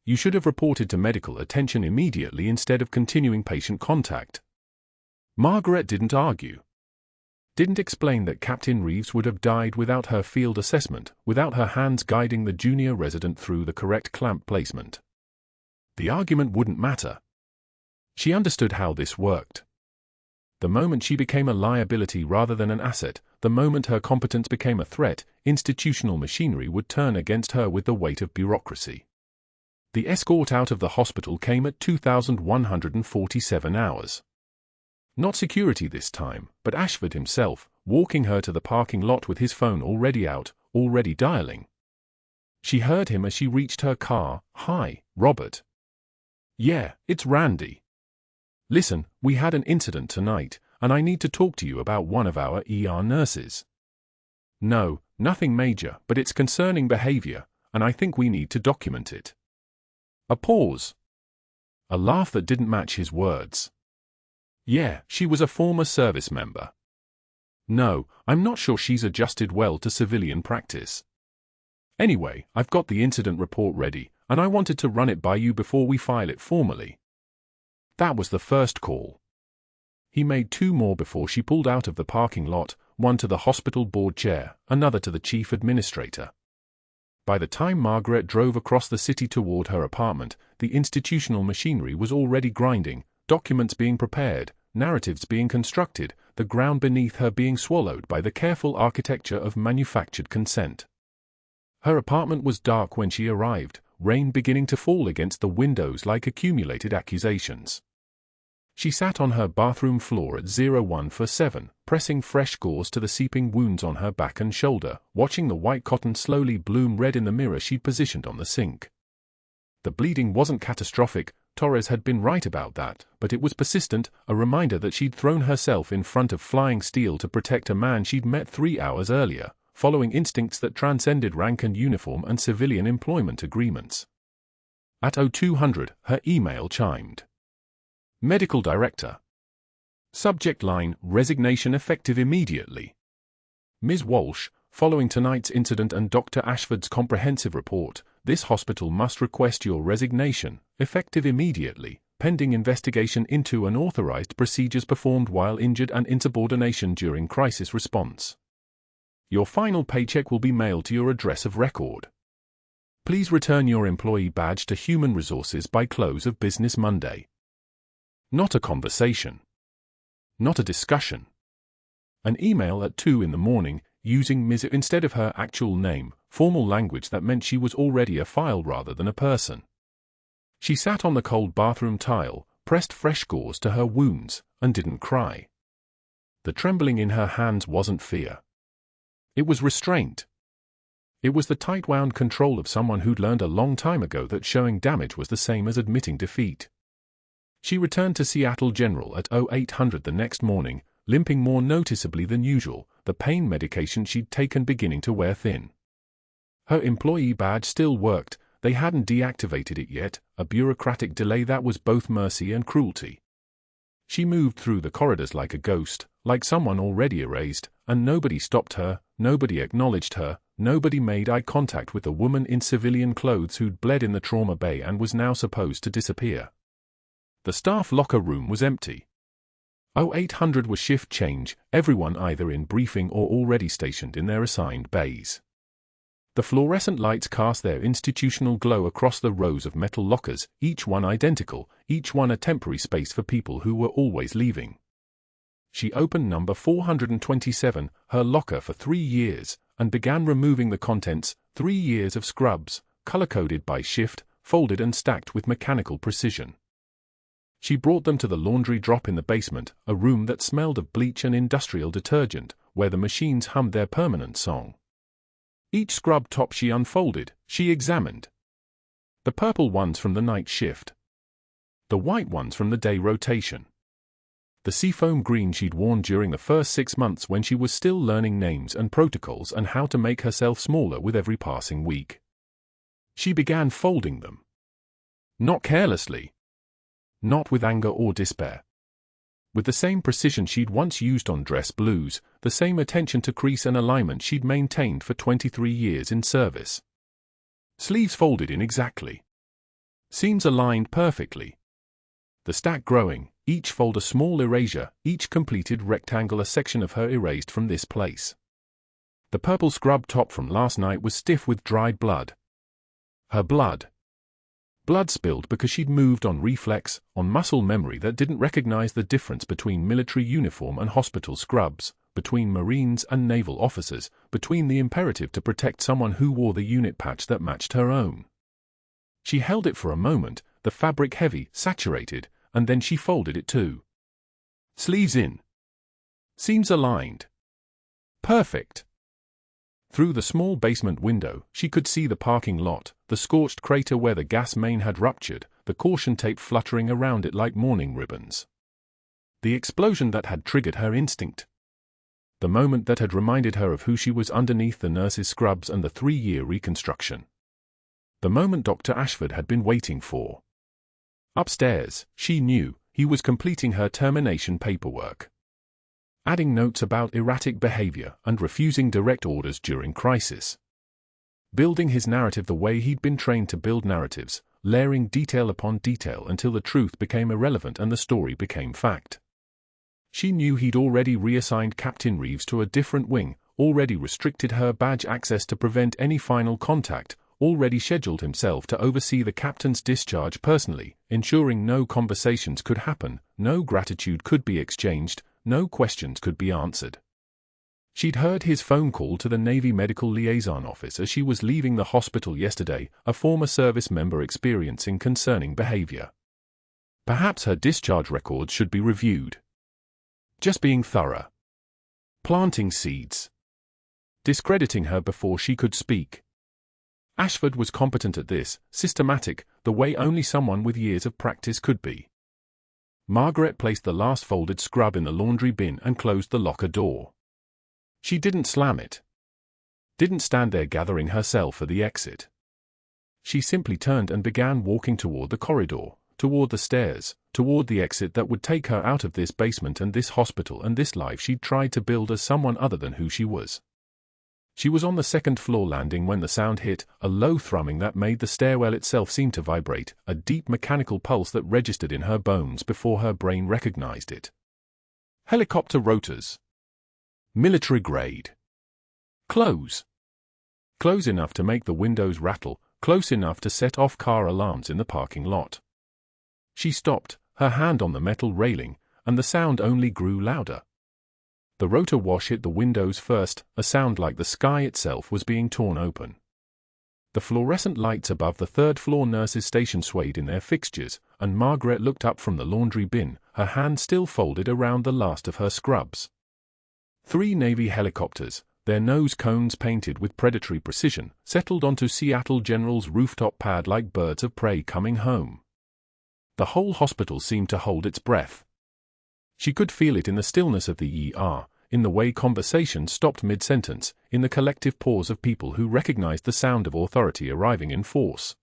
You should have reported to medical attention immediately instead of continuing patient contact. Margaret didn't argue. Didn't explain that Captain Reeves would have died without her field assessment, without her hands guiding the junior resident through the correct clamp placement. The argument wouldn't matter. She understood how this worked. The moment she became a liability rather than an asset, the moment her competence became a threat, institutional machinery would turn against her with the weight of bureaucracy. The escort out of the hospital came at 2,147 hours. Not security this time, but Ashford himself, walking her to the parking lot with his phone already out, already dialing. She heard him as she reached her car. "Hi, Robert." "Yeah, it's Randy. Listen, we had an incident tonight, and I need to talk to you about one of our ER nurses." "No, nothing major, but it's concerning behavior, and I think we need to document it." A pause. A laugh that didn't match his words. "Yeah, she was a former service member. No, I'm not sure she's adjusted well to civilian practice. Anyway, I've got the incident report ready, and I wanted to run it by you before we file it formally." That was the first call. He made 2 more before she pulled out of the parking lot, one to the hospital board chair, another to the chief administrator. By the time Margaret drove across the city toward her apartment, the institutional machinery was already grinding, documents being prepared, narratives being constructed, the ground beneath her being swallowed by the careful architecture of manufactured consent. Her apartment was dark when she arrived, rain beginning to fall against the windows like accumulated accusations. She sat on her bathroom floor at 0147, pressing fresh gauze to the seeping wounds on her back and shoulder, watching the white cotton slowly bloom red in the mirror she'd positioned on the sink. The bleeding wasn't catastrophic, Torres had been right about that, but it was persistent, a reminder that she'd thrown herself in front of flying steel to protect a man she'd met 3 hours earlier, following instincts that transcended rank and uniform and civilian employment agreements. At 0200, her email chimed. Medical Director. Subject line, resignation effective immediately. Ms. Walsh, following tonight's incident and Dr. Ashford's comprehensive report, this hospital must request your resignation, effective immediately, pending investigation into unauthorized procedures performed while injured and insubordination during crisis response. Your final paycheck will be mailed to your address of record. Please return your employee badge to Human Resources by close of business Monday. Not a conversation. Not a discussion. An email at 2 in the morning, using Ms. instead of her actual name, formal language that meant she was already a file rather than a person. She sat on the cold bathroom tile, pressed fresh gauze to her wounds, and didn't cry. The trembling in her hands wasn't fear. It was restraint. It was the tight-wound control of someone who'd learned a long time ago that showing damage was the same as admitting defeat. She returned to Seattle General at 0800 the next morning, limping more noticeably than usual, the pain medication she'd taken beginning to wear thin. Her employee badge still worked, they hadn't deactivated it yet, a bureaucratic delay that was both mercy and cruelty. She moved through the corridors like a ghost, like someone already erased, and nobody stopped her, nobody acknowledged her, nobody made eye contact with the woman in civilian clothes who'd bled in the trauma bay and was now supposed to disappear. The staff locker room was empty. 0800 was shift change, everyone either in briefing or already stationed in their assigned bays. The fluorescent lights cast their institutional glow across the rows of metal lockers, each one identical, each one a temporary space for people who were always leaving. She opened number 427, her locker for 3 years, and began removing the contents, 3 years of scrubs, color-coded by shift, folded and stacked with mechanical precision. She brought them to the laundry drop in the basement, a room that smelled of bleach and industrial detergent, where the machines hummed their permanent song. Each scrub top she unfolded, she examined. The purple ones from the night shift. The white ones from the day rotation. The seafoam green she'd worn during the first 6 months when she was still learning names and protocols and how to make herself smaller with every passing week. She began folding them. Not carelessly. Not with anger or despair. With the same precision she'd once used on dress blues, the same attention to crease and alignment she'd maintained for 23 years in service. Sleeves folded in exactly. Seams aligned perfectly. The stack growing, each fold a small erasure, each completed rectangle a section of her erased from this place. The purple scrub top from last night was stiff with dried blood. Her blood. Blood spilled because she'd moved on reflex, on muscle memory that didn't recognize the difference between military uniform and hospital scrubs, between Marines and naval officers, between the imperative to protect someone who wore the unit patch that matched her own. She held it for a moment, the fabric heavy, saturated, and then she folded it too. Sleeves in. Seams aligned. Perfect. Through the small basement window, she could see the parking lot, the scorched crater where the gas main had ruptured, the caution tape fluttering around it like mourning ribbons. The explosion that had triggered her instinct. The moment that had reminded her of who she was underneath the nurse's scrubs and the 3-year reconstruction. The moment Dr. Ashford had been waiting for. Upstairs, she knew, he was completing her termination paperwork. Adding notes about erratic behavior and refusing direct orders during crisis. Building his narrative the way he'd been trained to build narratives, layering detail upon detail until the truth became irrelevant and the story became fact. She knew he'd already reassigned Captain Reeves to a different wing, already restricted her badge access to prevent any final contact, already scheduled himself to oversee the captain's discharge personally, ensuring no conversations could happen, no gratitude could be exchanged, no questions could be answered. She'd heard his phone call to the Navy Medical Liaison Office as she was leaving the hospital yesterday, a former service member experiencing concerning behavior. Perhaps her discharge records should be reviewed. Just being thorough. Planting seeds. Discrediting her before she could speak. Ashford was competent at this, systematic, the way only someone with years of practice could be. Margaret placed the last folded scrub in the laundry bin and closed the locker door. She didn't slam it. Didn't stand there gathering herself for the exit. She simply turned and began walking toward the corridor, toward the stairs, toward the exit that would take her out of this basement and this hospital and this life she'd tried to build as someone other than who she was. She was on the second-floor landing when the sound hit, a low thrumming that made the stairwell itself seem to vibrate, a deep mechanical pulse that registered in her bones before her brain recognized it. Helicopter rotors. Military grade. Close. Close enough to make the windows rattle, close enough to set off car alarms in the parking lot. She stopped, her hand on the metal railing, and the sound only grew louder. The rotor wash hit the windows first, a sound like the sky itself was being torn open. The fluorescent lights above the third-floor nurses' station swayed in their fixtures, and Margaret looked up from the laundry bin, her hand still folded around the last of her scrubs. 3 Navy helicopters, their nose cones painted with predatory precision, settled onto Seattle General's rooftop pad like birds of prey coming home. The whole hospital seemed to hold its breath. She could feel it in the stillness of the ER, in the way conversation stopped mid-sentence, in the collective pause of people who recognized the sound of authority arriving in force.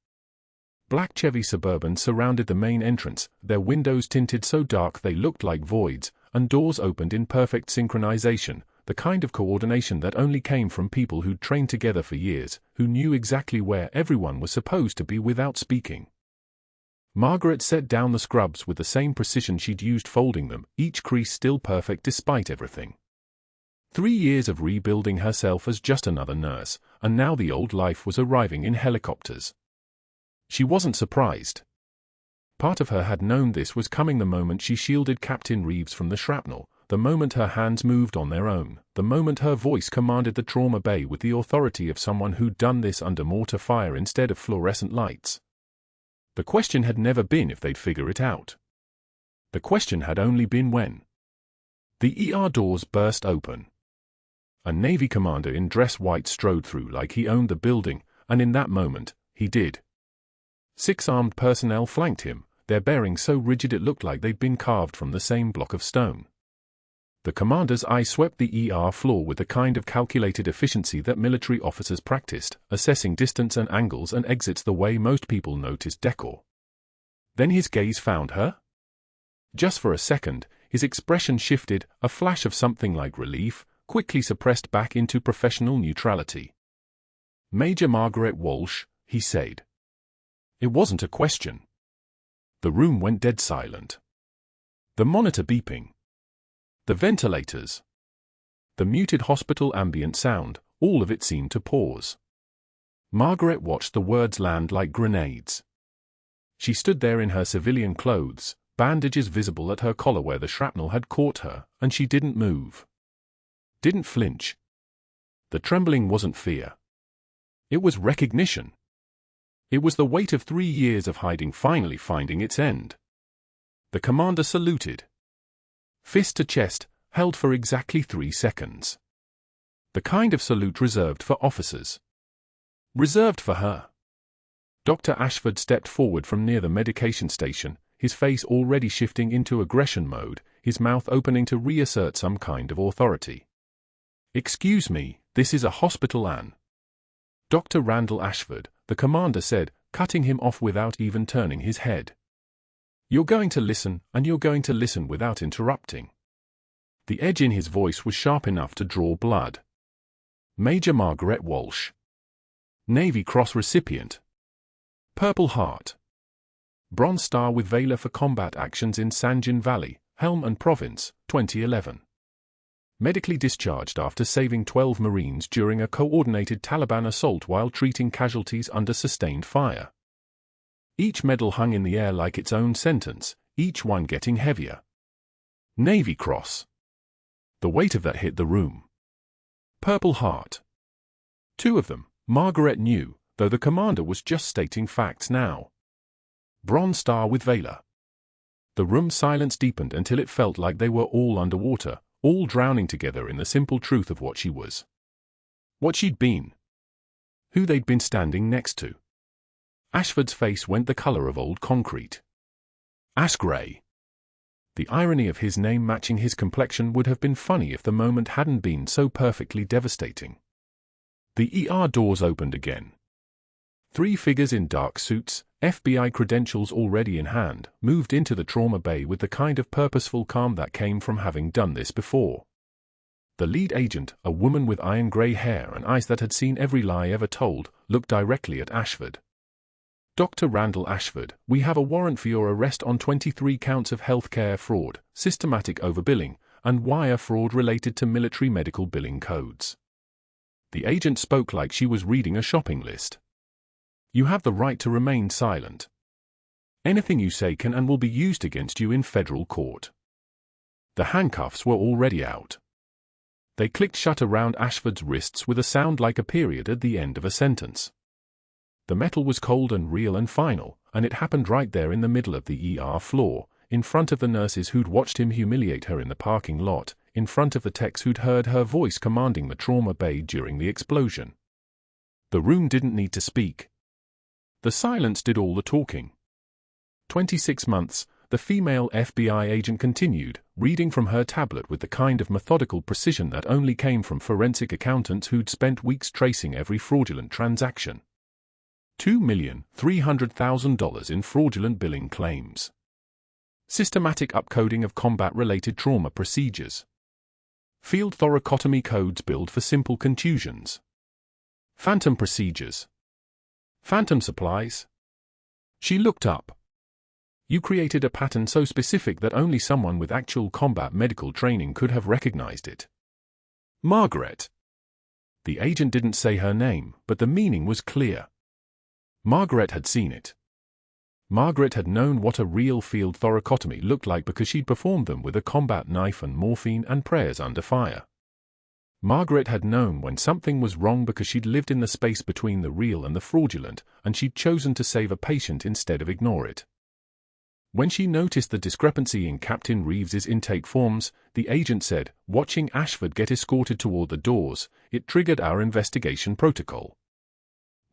Black Chevy Suburbans surrounded the main entrance, their windows tinted so dark they looked like voids, and doors opened in perfect synchronization, the kind of coordination that only came from people who'd trained together for years, who knew exactly where everyone was supposed to be without speaking. Margaret set down the scrubs with the same precision she'd used folding them, each crease still perfect despite everything. 3 years of rebuilding herself as just another nurse, and now the old life was arriving in helicopters. She wasn't surprised. Part of her had known this was coming the moment she shielded Captain Reeves from the shrapnel, the moment her hands moved on their own, the moment her voice commanded the trauma bay with the authority of someone who'd done this under mortar fire instead of fluorescent lights. The question had never been if they'd figure it out. The question had only been when. The ER doors burst open. A Navy commander in dress white strode through like he owned the building, and in that moment, he did. 6 armed personnel flanked him, their bearing so rigid it looked like they'd been carved from the same block of stone. The commander's eye swept the ER floor with the kind of calculated efficiency that military officers practiced, assessing distance and angles and exits the way most people noticed decor. Then his gaze found her. Just for a second, his expression shifted, a flash of something like relief, quickly suppressed back into professional neutrality. "Major Margaret Walsh," he said. It wasn't a question. The room went dead silent. The monitor beeping. The ventilators. The muted hospital ambient sound, all of it seemed to pause. Margaret watched the words land like grenades. She stood there in her civilian clothes, bandages visible at her collar where the shrapnel had caught her, and she didn't move. Didn't flinch. The trembling wasn't fear. It was recognition. It was the weight of 3 years of hiding finally finding its end. The commander saluted. Fist to chest, held for exactly 3 seconds. The kind of salute reserved for officers. Reserved for her. Dr. Ashford stepped forward from near the medication station, his face already shifting into aggression mode, his mouth opening to reassert some kind of authority. "Excuse me, this is a hospital, Anne." Dr. Randall Ashford, the commander said, cutting him off without even turning his head. "You're going to listen, and you're going to listen without interrupting." The edge in his voice was sharp enough to draw blood. "Major Margaret Walsh. Navy Cross recipient. Purple Heart. Bronze Star with Valor for combat actions in Sangin Valley, Helm and Province, 2011. medically discharged after saving 12 Marines during a coordinated Taliban assault while treating casualties under sustained fire. Each medal hung in the air like its own sentence, each one getting heavier. Navy Cross. The weight of that hit the room. Purple Heart. 2 of them, Margaret knew, though the commander was just stating facts now. Bronze Star with Valor. The room's silence deepened until it felt like they were all underwater, all drowning together in the simple truth of what she was. What she'd been. Who they'd been standing next to. Ashford's face went the color of old concrete. Ash Grey. The irony of his name matching his complexion would have been funny if the moment hadn't been so perfectly devastating. The ER doors opened again. 3 figures in dark suits, FBI credentials already in hand, moved into the trauma bay with the kind of purposeful calm that came from having done this before. The lead agent, a woman with iron grey hair and eyes that had seen every lie ever told, looked directly at Ashford. Dr. Randall Ashford, we have a warrant for your arrest on 23 counts of healthcare fraud, systematic overbilling, and wire fraud related to military medical billing codes. The agent spoke like she was reading a shopping list. You have the right to remain silent. Anything you say can and will be used against you in federal court. The handcuffs were already out. They clicked shut around Ashford's wrists with a sound like a period at the end of a sentence. The metal was cold and real and final, and it happened right there in the middle of the ER floor, in front of the nurses who'd watched him humiliate her in the parking lot, in front of the techs who'd heard her voice commanding the trauma bay during the explosion. The room didn't need to speak. The silence did all the talking. 26 months, the female FBI agent continued, reading from her tablet with the kind of methodical precision that only came from forensic accountants who'd spent weeks tracing every fraudulent transaction. $2,300,000 in fraudulent billing claims. Systematic upcoding of combat-related trauma procedures. Field thoracotomy codes billed for simple contusions. Phantom procedures. Phantom supplies. She looked up. You created a pattern so specific that only someone with actual combat medical training could have recognized it. Margaret. The agent didn't say her name, but the meaning was clear. Margaret had seen it. Margaret had known what a real field thoracotomy looked like because she'd performed them with a combat knife and morphine and prayers under fire. Margaret had known when something was wrong because she'd lived in the space between the real and the fraudulent, and she'd chosen to save a patient instead of ignore it. When she noticed the discrepancy in Captain Reeves's intake forms, the agent said, watching Ashford get escorted toward the doors, it triggered our investigation protocol.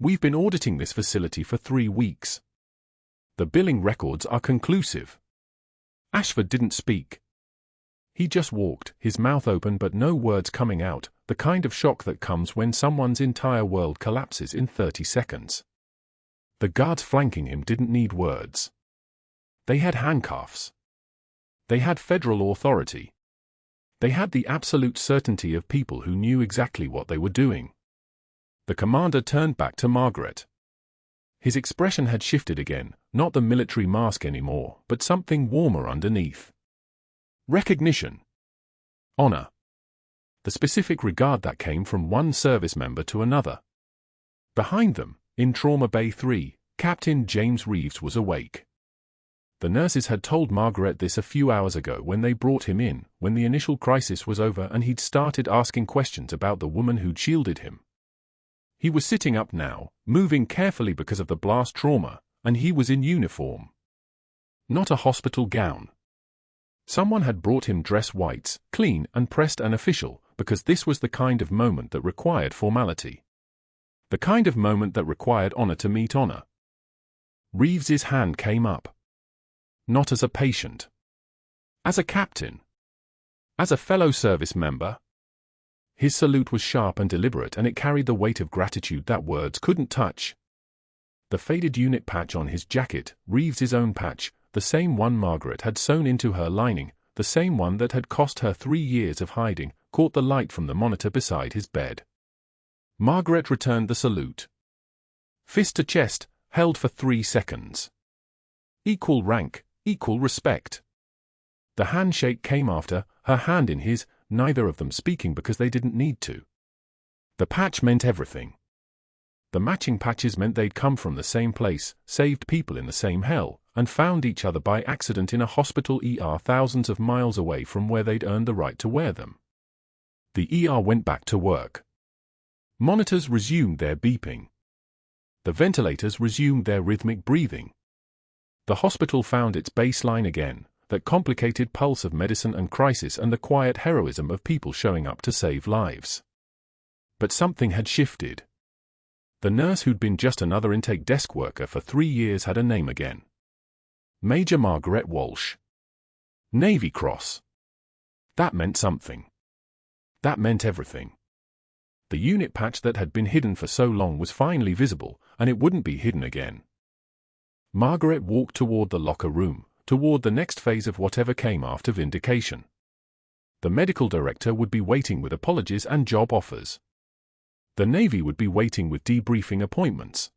We've been auditing this facility for 3 weeks. The billing records are conclusive. Ashford didn't speak. He just walked, his mouth open but no words coming out, the kind of shock that comes when someone's entire world collapses in 30 seconds. The guards flanking him didn't need words. They had handcuffs. They had federal authority. They had the absolute certainty of people who knew exactly what they were doing. The commander turned back to Margaret. His expression had shifted again, not the military mask anymore, but something warmer underneath. Recognition. Honor. The specific regard that came from one service member to another. Behind them, in Trauma Bay 3, Captain James Reeves was awake. The nurses had told Margaret this a few hours ago when they brought him in, when the initial crisis was over and he'd started asking questions about the woman who'd shielded him. He was sitting up now, moving carefully because of the blast trauma, and he was in uniform. Not a hospital gown. Someone had brought him dress whites, clean and pressed and official, because this was the kind of moment that required formality. The kind of moment that required honor to meet honor. Reeves's hand came up. Not as a patient. As a captain. As a fellow service member. His salute was sharp and deliberate, and it carried the weight of gratitude that words couldn't touch. The faded unit patch on his jacket, Reeves's own patch, the same one Margaret had sewn into her lining, the same one that had cost her 3 years of hiding, caught the light from the monitor beside his bed. Margaret returned the salute. Fist to chest, held for 3 seconds. Equal rank, equal respect. The handshake came after, her hand in his, neither of them speaking because they didn't need to. The patch meant everything. The matching patches meant they'd come from the same place, saved people in the same hell, and found each other by accident in a hospital ER thousands of miles away from where they'd earned the right to wear them. The ER went back to work. Monitors resumed their beeping. The ventilators resumed their rhythmic breathing. The hospital found its baseline again, that complicated pulse of medicine and crisis and the quiet heroism of people showing up to save lives. But something had shifted. The nurse who'd been just another intake desk worker for 3 years had a name again. Major Margaret Walsh. Navy Cross. That meant something. That meant everything. The unit patch that had been hidden for so long was finally visible, and it wouldn't be hidden again. Margaret walked toward the locker room, toward the next phase of whatever came after vindication. The medical director would be waiting with apologies and job offers. The Navy would be waiting with debriefing appointments.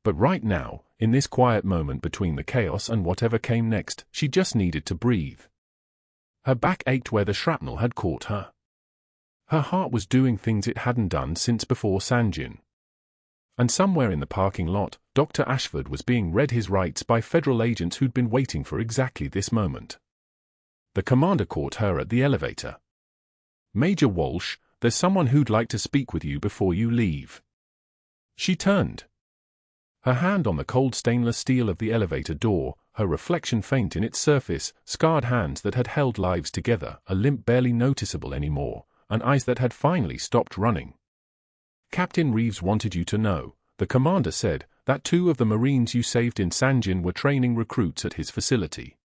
But right now, in this quiet moment between the chaos and whatever came next, she just needed to breathe. Her back ached where the shrapnel had caught her. Her heart was doing things it hadn't done since before Sangin. And somewhere in the parking lot, Dr. Ashford was being read his rights by federal agents who'd been waiting for exactly this moment. The commander caught her at the elevator. "Major Walsh, there's someone who'd like to speak with you before you leave." She turned. Her hand on the cold stainless steel of the elevator door, her reflection faint in its surface, scarred hands that had held lives together, a limp barely noticeable anymore, and eyes that had finally stopped running. "Captain Reeves wanted you to know," the commander said, "that 2 of the Marines you saved in Sangin were training recruits at his facility.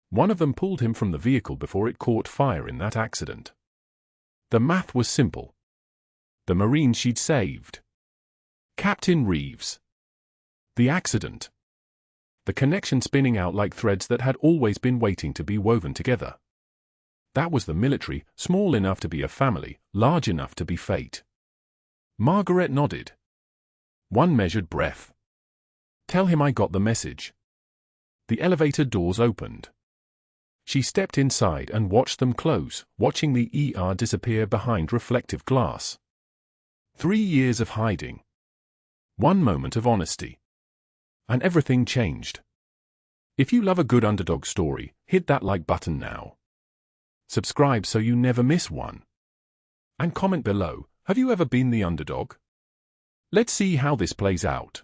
One of them pulled him from the vehicle before it caught fire in that accident." The math was simple. The Marine she'd saved. Captain Reeves. The accident. The connection spinning out like threads that had always been waiting to be woven together. That was the military, small enough to be a family, large enough to be fate. Margaret nodded. One measured breath. "Tell him I got the message." The elevator doors opened. She stepped inside and watched them close, watching the ER disappear behind reflective glass. 3 years of hiding. 1 moment of honesty. And everything changed. If you love a good underdog story, hit that like button now. Subscribe so you never miss one. And comment below, have you ever been the underdog? Let's see how this plays out.